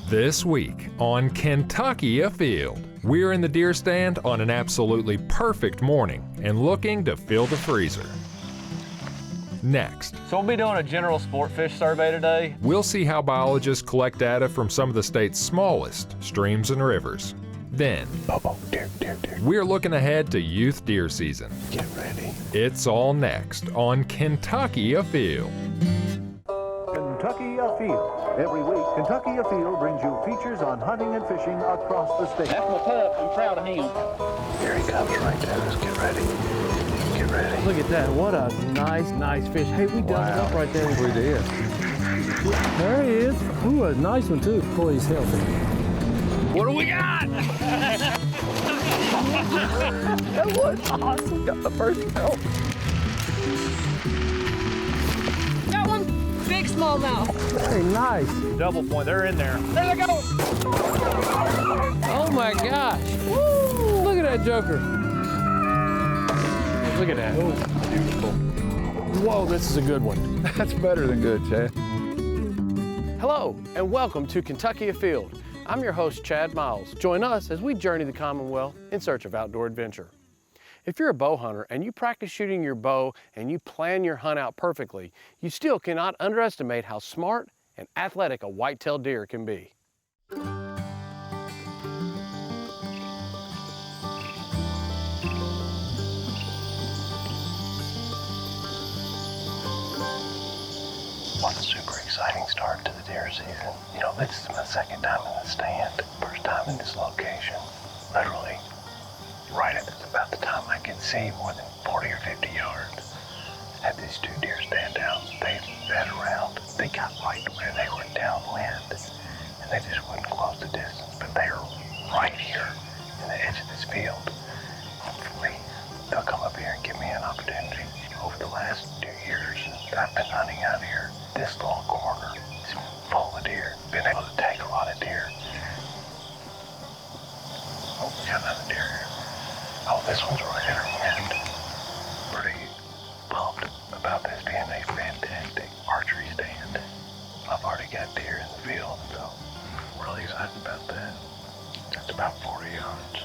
This week on Kentucky Afield, we're in the deer stand on an absolutely perfect morning and looking to fill the freezer. Next, So we'll be doing a general sport fish survey today. we'll see how biologists collect data from some of the state's smallest streams and rivers. Then, Deer. we're looking ahead to youth deer season. Get ready. It's all next on Kentucky Afield. Kentucky Afield. Every week, Kentucky Afield brings you features on hunting and fishing across the state. That's my pup. I'm proud of him. Here he comes right there. Let's get ready. Get ready. Look at that. What a nice fish. Hey, we dug it up right there. We did. There he is. Ooh, a nice one, too. Boy, he's healthy. What do we got? That was awesome. Got the first help. Got one big smallmouth. Hey, nice. Double point, they're in there. There they go. Oh, my gosh. Woo! Look at that joker. Look at that. Oh, beautiful. Whoa, this is a good one. That's better than good, Chad. Hello, and welcome to Kentucky Afield. I'm your host, Chad Miles. Join us as we journey the Commonwealth in search of outdoor adventure. If you're a bow hunter and you practice shooting your bow and you plan your hunt out perfectly, you still cannot underestimate how smart and athletic a white-tailed deer can be. What a super exciting start to the deer season. You know, this is my second time in the stand. First time in this location. Literally, right at about the time I can see more than 40 or 50 yards. Had these two deer stand out. They fed around. They got right where they were downwind. And they just wouldn't close the distance. But they are right here in the edge of this field. Hopefully, they'll come up here and give me an opportunity. Over the last 2 years that I've been hunting out here, this little corner is full of deer. Been able to take a lot of deer. Oh, we got another deer here. Oh, this one's right in our wind. Pretty pumped about this being a fantastic archery stand. I've already got deer in the field, so I'm really excited about that. That's about 40 yards.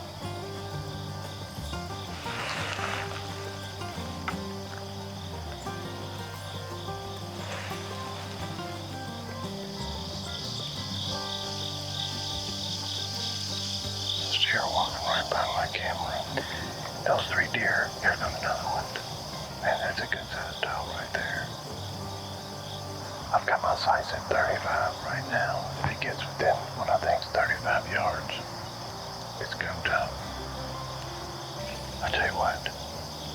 Deer walking right by my camera. Those 3 deer, here comes another one. Man, that's a good sized doe right there. I've got my sights at 35 right now. If he gets within what I think is 35 yards, it's go time. I tell you what,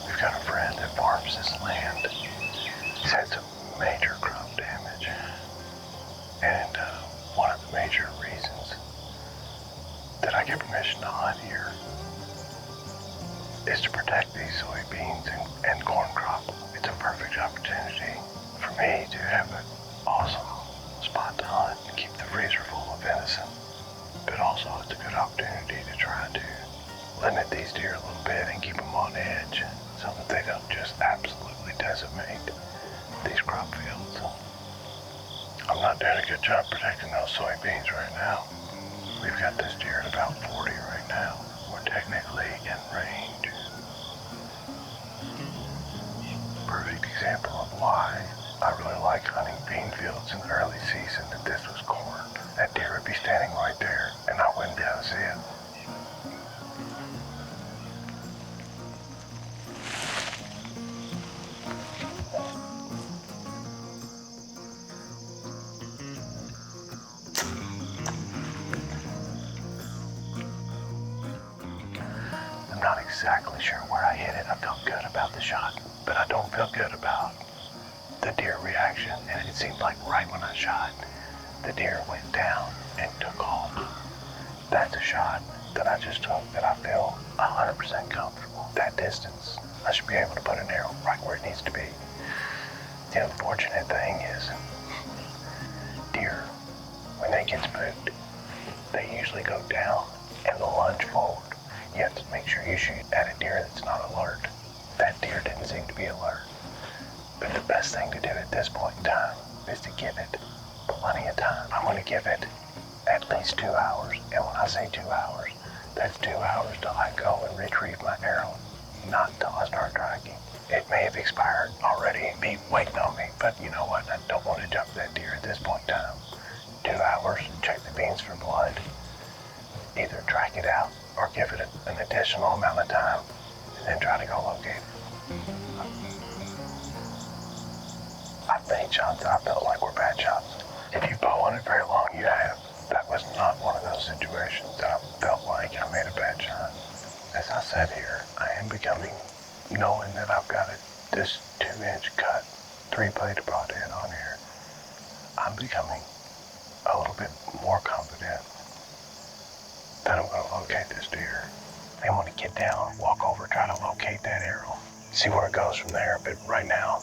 we've got a friend that farms this land. He's had some major crop damage. And one of the major reasons that I get permission to hunt here is to protect these soybeans and corn crop. It's a perfect opportunity for me to have an awesome spot to hunt and keep the freezer full of venison. But also it's a good opportunity to try to limit these deer a little bit and keep them on edge so that they don't just absolutely decimate these crop fields. I'm not doing a good job protecting those soybeans right now. We've got this deer at about 40 right now. We're technically in range. Perfect example of why I really like hunting bean fields in the early season. If this was corn, that deer would be standing right there and I wouldn't be able to see it. I'm not exactly sure where I hit it. I felt good about the shot, but I don't feel good about the deer reaction. And it seemed like right when I shot, the deer went down and took off. That's a shot that I just took that I feel 100% comfortable. That distance, I should be able to put an arrow right where it needs to be. The unfortunate thing is, deer, when they get spooked, they usually go down and lunge forward. You have to make sure you shoot at a deer that's not alert. That deer didn't seem to be alert. But the best thing to do at this point in time is to give it plenty of time. I'm going to give it at means 2 hours. And when I say 2 hours, that's 2 hours till I go and retrieve my arrow, not till I start tracking. It may have expired already and be waiting on me, but you know what? I don't want to jump that deer at this point in time. 2 hours, check the beans for blood. Either track it out or give it an additional amount of time and then try to go locate it. I've made shots that I felt like were bad shots. If you bow on it very long, you have. That was not one of those situations that I felt like I made a bad shot. As I said here, I am becoming, knowing that I've got this 2-inch cut, 3-bladed broadhead on here, I'm becoming a little bit more confident that I'm going to locate this deer. I want to get down, walk over, try to locate that arrow, see where it goes from there. But right now,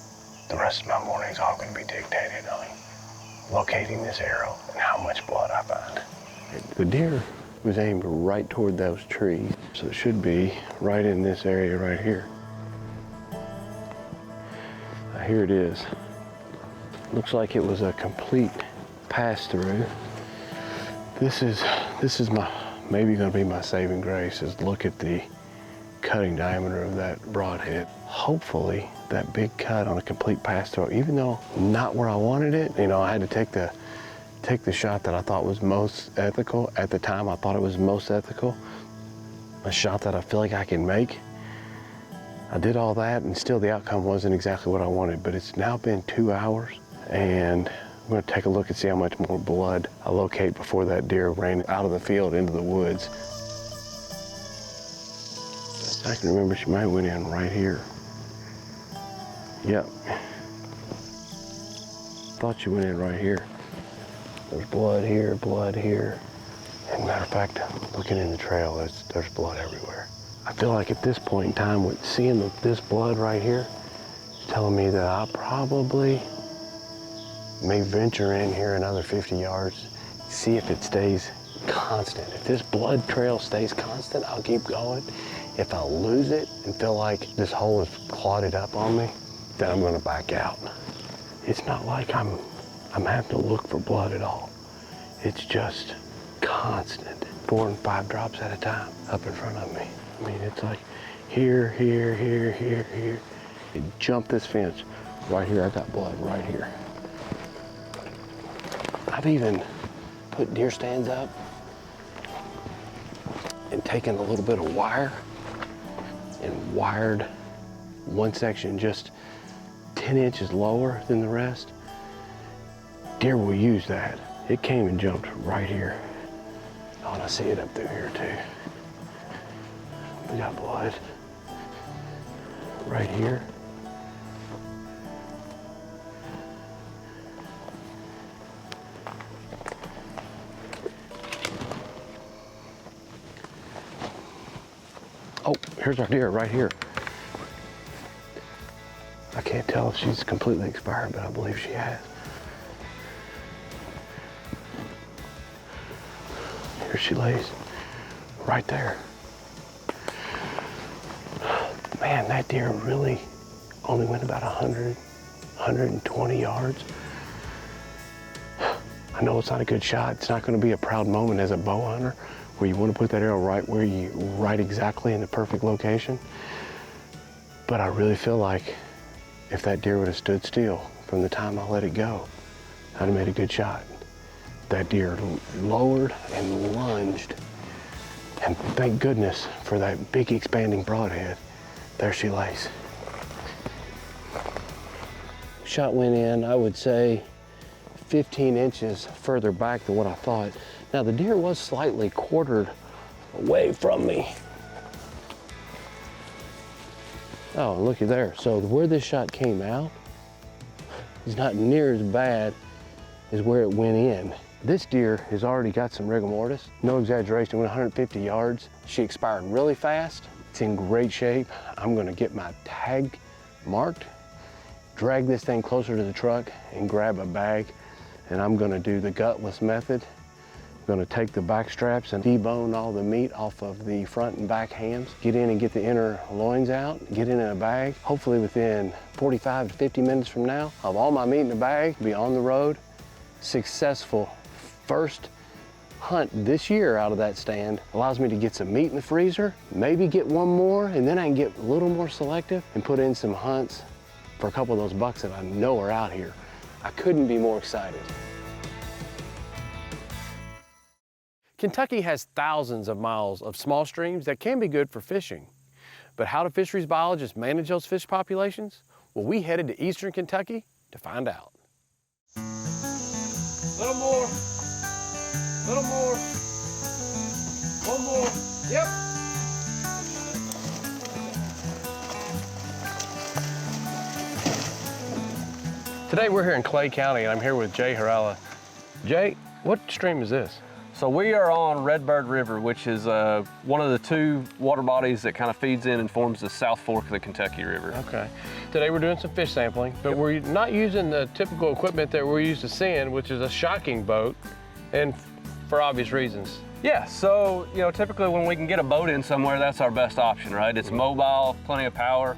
the rest of my morning is all going to be dictated on locating this arrow and how much blood I find. The deer was aimed right toward those trees, so it should be right in this area right here. Here it is. Looks like it was a complete pass-through. This is my maybe going to be my saving grace, is look at the cutting diameter of that broadhead. Hopefully that big cut on a complete pass-through, even though not where I wanted it, you know, I had to take the shot that I thought was most ethical. At the time, I thought it was most ethical. A shot that I feel like I can make. I did all that and still the outcome wasn't exactly what I wanted, but it's now been 2 hours and I'm gonna take a look and see how much more blood I locate before that deer ran out of the field into the woods. Best I can remember, she might have went in right here. Yep. Thought she went in right here. There's blood here, blood here. And matter of fact, looking in the trail, there's blood everywhere. I feel like at this point in time, with seeing this blood right here, it's telling me that I probably may venture in here another 50 yards, see if it stays constant. If this blood trail stays constant, I'll keep going. If I lose it and feel like this hole is clotted up on me, then I'm gonna back out. It's not like I'm having to look for blood at all. It's just constant, 4 and 5 drops at a time up in front of me. I mean, it's like here, here, here, here, here. It jumped this fence. Right here, I got blood right here. I've even put deer stands up and taken a little bit of wire and wired one section just 10 inches lower than the rest. Deer will use that. It came and jumped right here. Oh, and I see it up through here too. We got blood right here. Oh, here's our deer right here. I can't tell if she's completely expired, but I believe she has. Here she lays, right there. Man, that deer really only went about 100, 120 yards. I know it's not a good shot. It's not going to be a proud moment as a bow hunter where you want to put that arrow right exactly in the perfect location. But I really feel like if that deer would have stood still from the time I let it go, I'd have made a good shot. That deer lowered and lunged, and thank goodness for that big expanding broadhead. There she lays. Shot went in, I would say, 15 inches further back than what I thought. Now the deer was slightly quartered away from me. Oh, looky there. So where this shot came out is not near as bad as where it went in. This deer has already got some rigor mortis. No exaggeration, went 150 yards. She expired really fast. It's in great shape. I'm gonna get my tag marked, drag this thing closer to the truck and grab a bag, and I'm gonna do the gutless method. I'm gonna take the back straps and debone all the meat off of the front and back hams, get in and get the inner loins out, get in a bag. Hopefully within 45 to 50 minutes from now, I'll have all my meat in a bag, be on the road, successful first hunt this year out of that stand allows me to get some meat in the freezer, maybe get one more, and then I can get a little more selective and put in some hunts for a couple of those bucks that I know are out here. I couldn't be more excited. Kentucky has thousands of miles of small streams that can be good for fishing. But how do fisheries biologists manage those fish populations? Well, we headed to eastern Kentucky to find out. Little more, little more, one more, yep. Today we're here in Clay County and I'm here with Jay Harala. Jay, what stream is this? So we are on Redbird River, which is one of the two water bodies that kind of feeds in and forms the South Fork of the Kentucky River. Okay. Today we're doing some fish sampling, but we're not using the typical equipment that we're used to seeing, which is a shocking boat, and for obvious reasons. Yeah, so typically when we can get a boat in somewhere, that's our best option, right? It's mobile, plenty of power.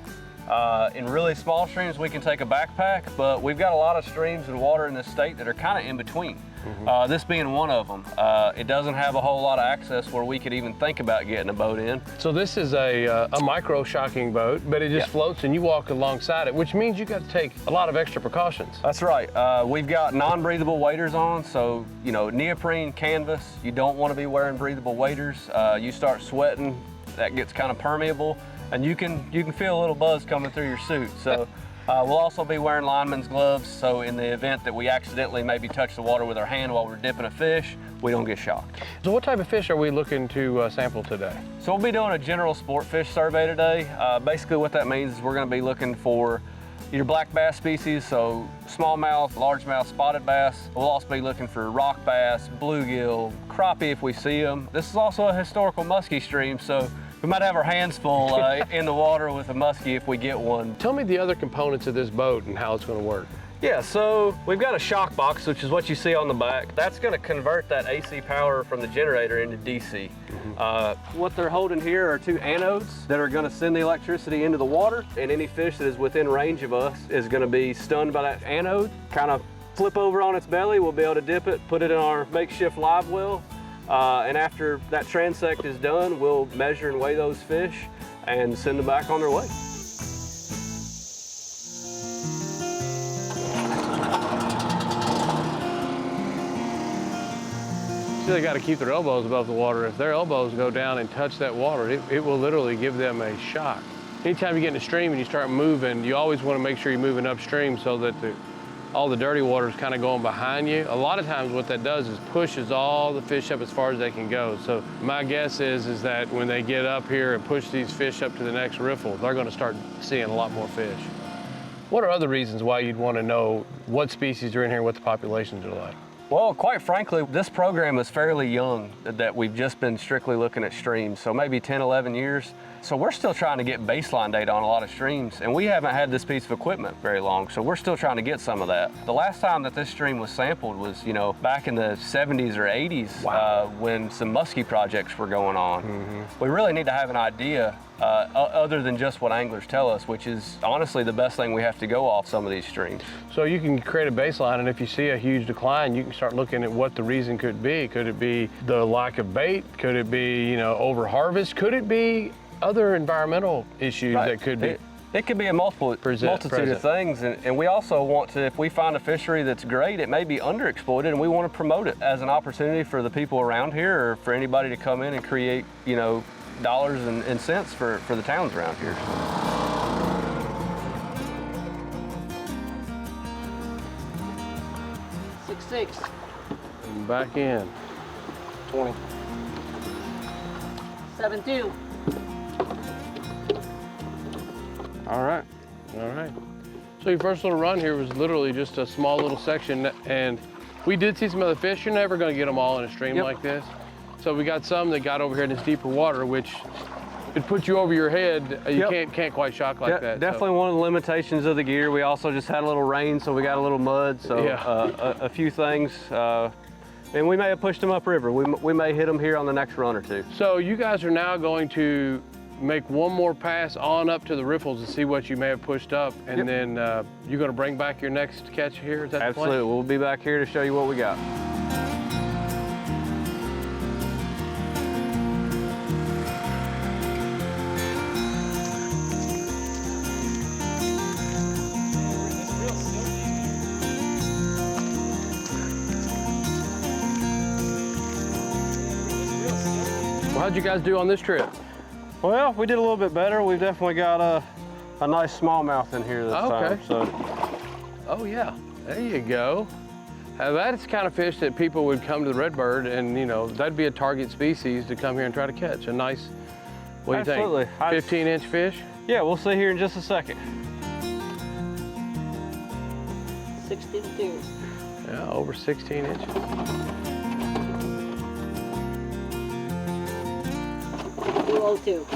In really small streams, we can take a backpack, but we've got a lot of streams and water in this state that are kind of in between. This being one of them. It doesn't have a whole lot of access where we could even think about getting a boat in. So this is a micro shocking boat, but it just floats and you walk alongside it, which means you got to take a lot of extra precautions. That's right. We've got non-breathable waders on, so neoprene canvas. You don't want to be wearing breathable waders. You start sweating, that gets kind of permeable, and you can feel a little buzz coming through your suit. So. We'll also be wearing lineman's gloves, so in the event that we accidentally maybe touch the water with our hand while we're dipping a fish, we don't get shocked. So what type of fish are we looking to sample today? So we'll be doing a general sport fish survey today. Basically what that means is we're going to be looking for your black bass species, so smallmouth, largemouth, spotted bass. We'll also be looking for rock bass, bluegill, crappie if we see them. This is also a historical muskie stream, so we might have our hands full in the water with a muskie if we get one. Tell me the other components of this boat and how it's going to work. Yeah, so we've got a shock box, which is what you see on the back. That's going to convert that AC power from the generator into DC. What they're holding here are two anodes that are going to send the electricity into the water, and any fish that is within range of us is going to be stunned by that anode, kind of flip over on its belly. We'll be able to dip it, put it in our makeshift live well, and after that transect is done, we'll measure and weigh those fish and send them back on their way. So they got to keep their elbows above the water. If their elbows go down and touch that water, it will literally give them a shock. Anytime you get in a stream and you start moving, you always want to make sure you're moving upstream so that all the dirty water is kind of going behind you. A lot of times what that does is pushes all the fish up as far as they can go. So my guess is that when they get up here and push these fish up to the next riffle, they're going to start seeing a lot more fish. What are other reasons why you'd want to know what species are in here and what the populations are like? Well, quite frankly, this program is fairly young, that we've just been strictly looking at streams, so maybe 10, 11 years. So we're still trying to get baseline data on a lot of streams, and we haven't had this piece of equipment very long, so we're still trying to get some of that. The last time that this stream was sampled was, back in the 70s or 80s. Wow. When some muskie projects were going on. We really need to have an idea other than just what anglers tell us, which is honestly the best thing we have to go off some of these streams. So you can create a baseline, and if you see a huge decline, you can start looking at what the reason could be. Could it be the lack of bait? Could it be, over harvest? Could it be other environmental issues that could be? It could be a multitude of things, and we also want to, if we find a fishery that's great, it may be underexploited, and we want to promote it as an opportunity for the people around here, or for anybody to come in and create, dollars and cents for the towns around here. Six. Back in. 20. 7-2. All right. So your first little run here was literally just a small little section, and we did see some other fish. You're never going to get them all in a stream like this. So we got some that got over here in this deeper water, which it puts you over your head. You can't quite shock like that. Definitely one of the limitations of the gear. We also just had a little rain, so we got a little mud. So a few things. And we may have pushed them upriver. We may hit them here on the next run or two. So you guys are now going to make one more pass on up to the riffles to see what you may have pushed up, and then you're going to bring back your next catch here? Is that Absolutely. the plan? We'll be back here to show you what we got. Well, how'd you guys do on this trip? Well, we did a little bit better. We've definitely got a nice smallmouth in here this time. So. Oh yeah, there you go. That's the kind of fish that people would come to the Redbird and, you know, that'd be a target species to come here and try to catch. A nice, what do you Absolutely. think, 15-inch fish? Yeah, we'll see here in just a second. 62. Yeah, over 16 inches. 202.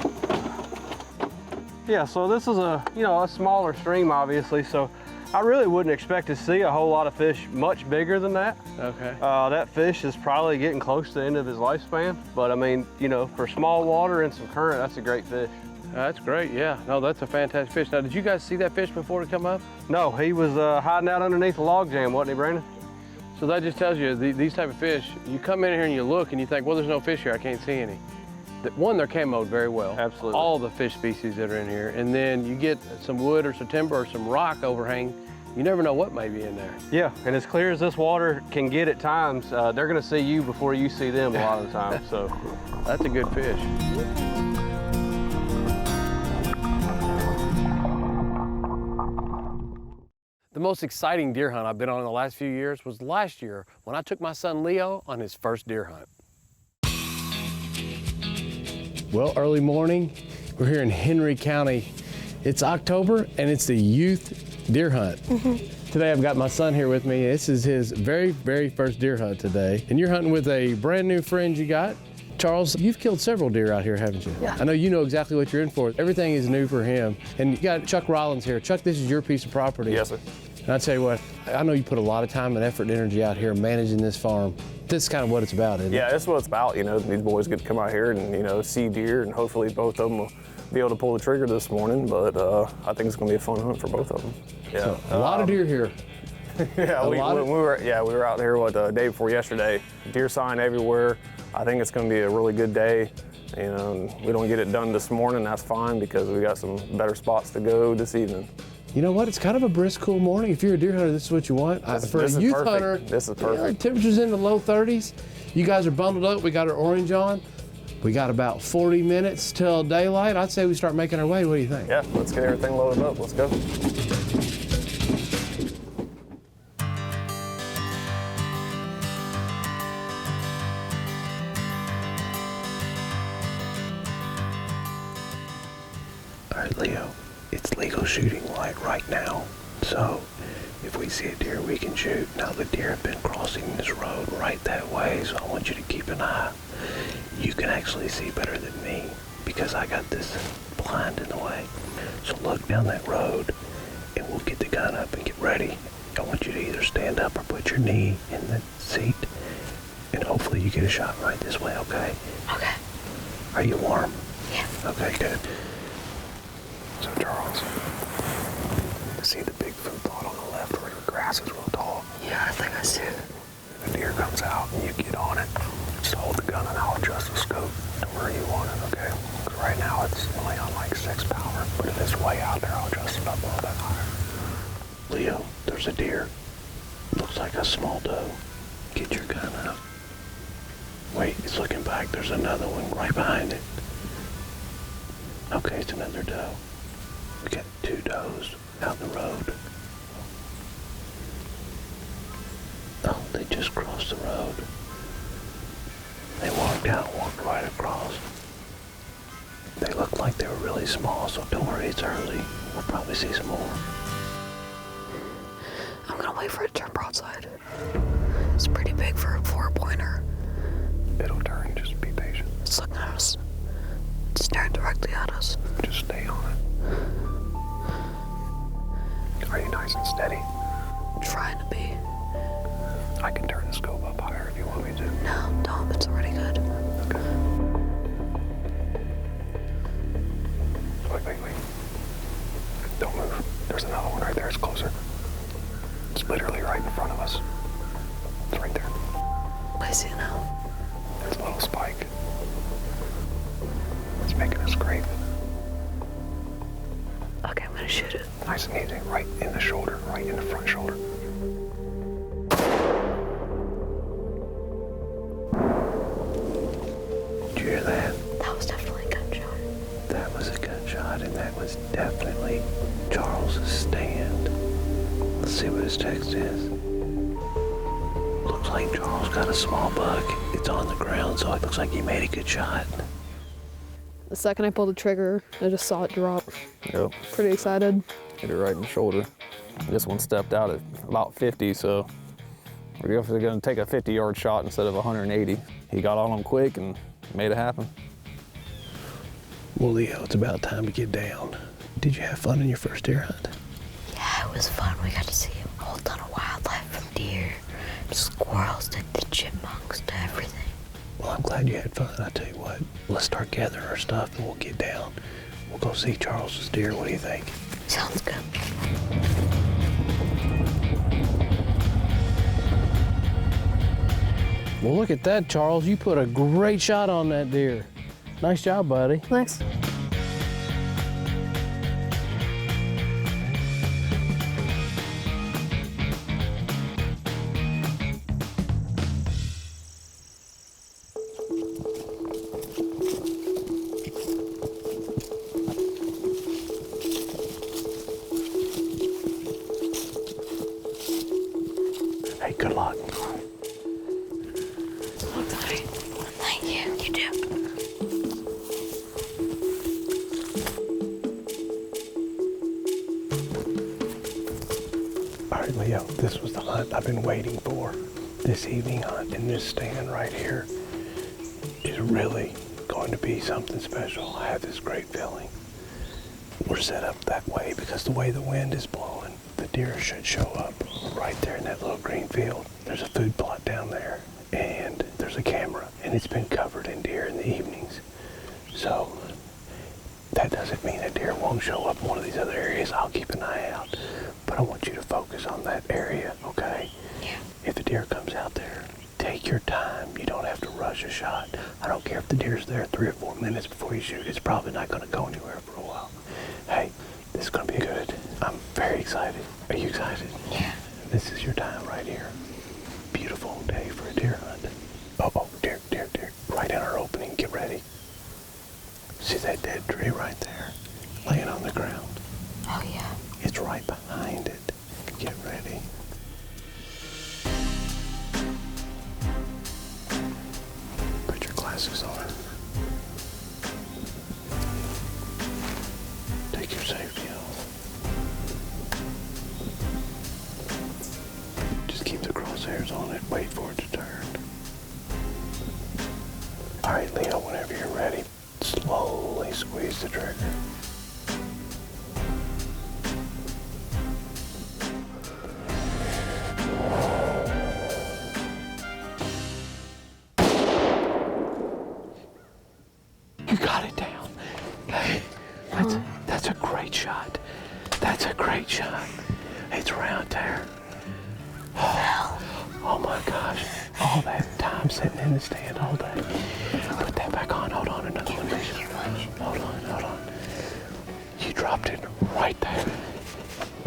Yeah, so this is a smaller stream, obviously, so I really wouldn't expect to see a whole lot of fish much bigger than that. Okay. That fish is probably getting close to the end of his lifespan, but I mean, you know, for small water and some current, that's a great fish. That's great, yeah. No, that's a fantastic fish. Now, did you guys see that fish before it come up? No, he was hiding out underneath a log jam, wasn't he, Brandon? So that just tells you these type of fish, you come in here and you look and you think, well, there's no fish here, I can't see any. One, they're camoed very well. Absolutely. All the fish species that are in here. And then you get some wood or some timber or some rock overhang, you never know what may be in there. Yeah, and as clear as this water can get at times, they're gonna see you before you see them a lot of the time, so. That's a good fish. The most exciting deer hunt I've been on in the last few years was last year when I took my son Leo on his first deer hunt. Well, early morning, we're here in Henry County. It's October and it's the youth deer hunt. Today I've got my son here with me. This is his very, very first deer hunt today. And you're hunting with a brand new friend you got. Charles, you've killed several deer out here, haven't you? Yeah. I know you know exactly what you're in for. Everything is new for him. And you got Chuck Rollins here. Chuck, this is your piece of property. Yes, sir. And I tell you what, I know you put a lot of time and effort and energy out here managing this farm. This is kind of what it's about, isn't it? Yeah, that's what it's about. You know, these boys get to come out here and, you know, see deer, and hopefully both of them will be able to pull the trigger this morning, but I think it's going to be a fun hunt for both of them. Yeah. So, a lot of deer here. Yeah, we were out here the day before yesterday. Deer sign everywhere. I think it's going to be a really good day. You know, and we don't get it done this morning, that's fine, because we got some better spots to go this evening. You know what? It's kind of a brisk, cool morning. If you're a deer hunter, this is what you want. For a youth hunter, this is perfect. You know, temperatures in the low 30s. You guys are bundled up. We got our orange on. We got about 40 minutes till daylight. I'd say we start making our way. What do you think? Yeah, let's get everything loaded up. Let's go. All right, Leo, it's legal shooting light right now. So if we see a deer, we can shoot. Now the deer have been crossing this road right that way, so I want you to keep an eye. You can actually see better than me because I got this blind in the way. So look down that road and we'll get the gun up and get ready. I want you to either stand up or put your knee in the seat and hopefully you get a shot right this way, okay? Okay. Are you warm? Yeah. Okay, good. So Charles, see the big food plot on the left where the grass is real tall? Yeah, I think I see it. The deer comes out and you get on it. Just hold the gun and I'll adjust the scope to where you want it, okay? Because right now it's only on like 6 power, but if it's way out there, I'll adjust it up a little bit higher. Leo, there's a deer. Looks like a small doe. Get your gun up. Wait, it's looking back. There's another one right behind it. Okay, it's another doe. We got 2 does out in the road. Oh, they just crossed the road. They walked out, walked right across. They looked like they were really small, so don't worry, it's early. We'll probably see some more. I'm gonna wait for it to turn broadside. It's pretty big for a 4-pointer. It'll turn, just be patient. It's looking at us. It's staring directly at us. Just stay on it. Are you nice and steady? Trying to be. I can turn the scope up higher if you want me to. No, don't. It's already good. Okay. Wait. Don't move. There's another one right there. It's closer. It's literally right in front of us. It's right there. I see it now. There's a little spike. It's making a scrape. Okay, I'm gonna shoot it. Nice and easy. Right in the shoulder. Right in the front shoulder. Did you hear that? shot, and that was definitely Charles's stand. Let's see what his text is. Looks like Charles got a small buck. It's on the ground, so it looks like he made a good shot. The second I pulled the trigger, I just saw it drop. Yep. Pretty excited. Hit it right in the shoulder. This one stepped out at about 50, so we're definitely going to take a 50-yard shot instead of 180. He got on him quick and made it happen. Well, Leo, it's about time to get down. Did you have fun in your first deer hunt? Yeah, it was fun. We got to see a whole ton of wildlife, from deer to squirrels to chipmunks to everything. Well, I'm glad you had fun. I tell you what, let's start gathering our stuff and we'll get down. We'll go see Charles's deer. What do you think? Sounds good. Well, look at that, Charles. You put a great shot on that deer. Nice job, buddy. Thanks. Hey, good luck. Thank you. You too. All right, Leo, this was the hunt I've been waiting for. This evening hunt in this stand right here is really going to be something special. I have this great feeling. We're set up that way because the way the wind is blowing, the deer should show up right there in that little green field. There's a food plot down there and there's a camera and it's been covered in deer in the evenings. So that doesn't mean a deer won't show up in one of these other areas. I'll keep an eye out, but I want you to focus on that area, okay? Yeah. If the deer comes out there, take your time. You don't have to rush a shot. I don't care if the deer's there 3 or 4 minutes before you shoot. It's probably not going to go anywhere for a while. Hey, this is going to be good. I'm very excited. Are you excited? Yeah. This is your time right here. Beautiful day for a deer hunt. Oh, deer. Right in our opening. Get ready. See that dead tree right there? Laying on the ground. Oh, yeah. It's right behind it. Get ready. Put your glasses on. Take your safety off. Just keep the crosshairs on it. Wait for it to turn. All right, Leo, whenever you're ready, slowly squeeze the trigger. You got it down. Hey, that's a great shot. That's a great shot. It's right there. Oh my gosh. All that time sitting in the stand all day. Put that back on. Hold on, another one. Hold on. You dropped it right there.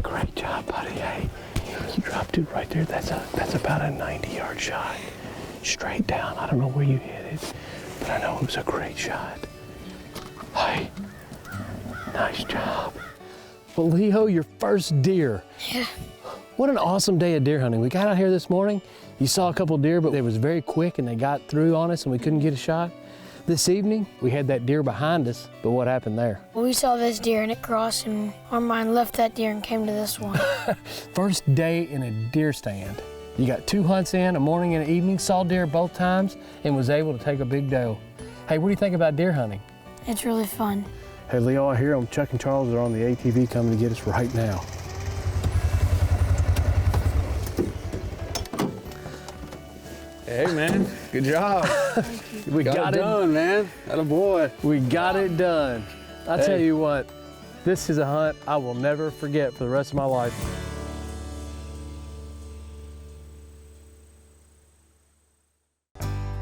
Great job, buddy. Hey, you dropped it right there. That's about a 90-yard shot. Straight down. I don't know where you hit it, but I know it was a great shot. Hey, nice job. Well, Leo, your first deer. Yeah. What an awesome day of deer hunting. We got out here this morning. You saw a couple deer, but it was very quick and they got through on us and we couldn't get a shot. This evening, we had that deer behind us, but what happened there? Well, we saw this deer and it crossed, and our mind left that deer and came to this one. First day in a deer stand. You got 2 hunts in, a morning and an evening, saw deer both times, and was able to take a big doe. Hey, what do you think about deer hunting? It's really fun. Hey, Leo, I hear Chuck and Charles are on the ATV coming to get us right now. Hey, man. Good job. We got it done, man. Attaboy. We got it done. I tell you what, this is a hunt I will never forget for the rest of my life.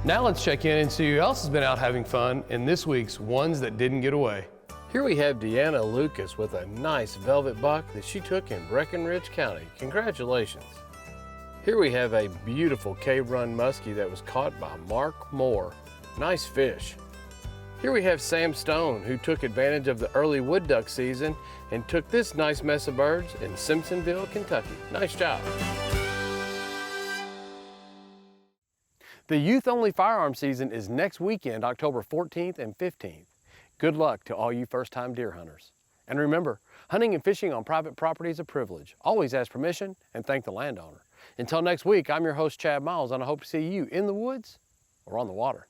Now let's check in and see who else has been out having fun in this week's Ones That Didn't Get Away. Here we have Deanna Lucas with a nice velvet buck that she took in Breckenridge County. Congratulations. Here we have a beautiful cave run muskie that was caught by Mark Moore. Nice fish. Here we have Sam Stone, who took advantage of the early wood duck season and took this nice mess of birds in Simpsonville, Kentucky. Nice job. The youth-only firearm season is next weekend, October 14th and 15th. Good luck to all you first-time deer hunters. And remember, hunting and fishing on private property is a privilege. Always ask permission and thank the landowner. Until next week, I'm your host, Chad Miles, and I hope to see you in the woods or on the water.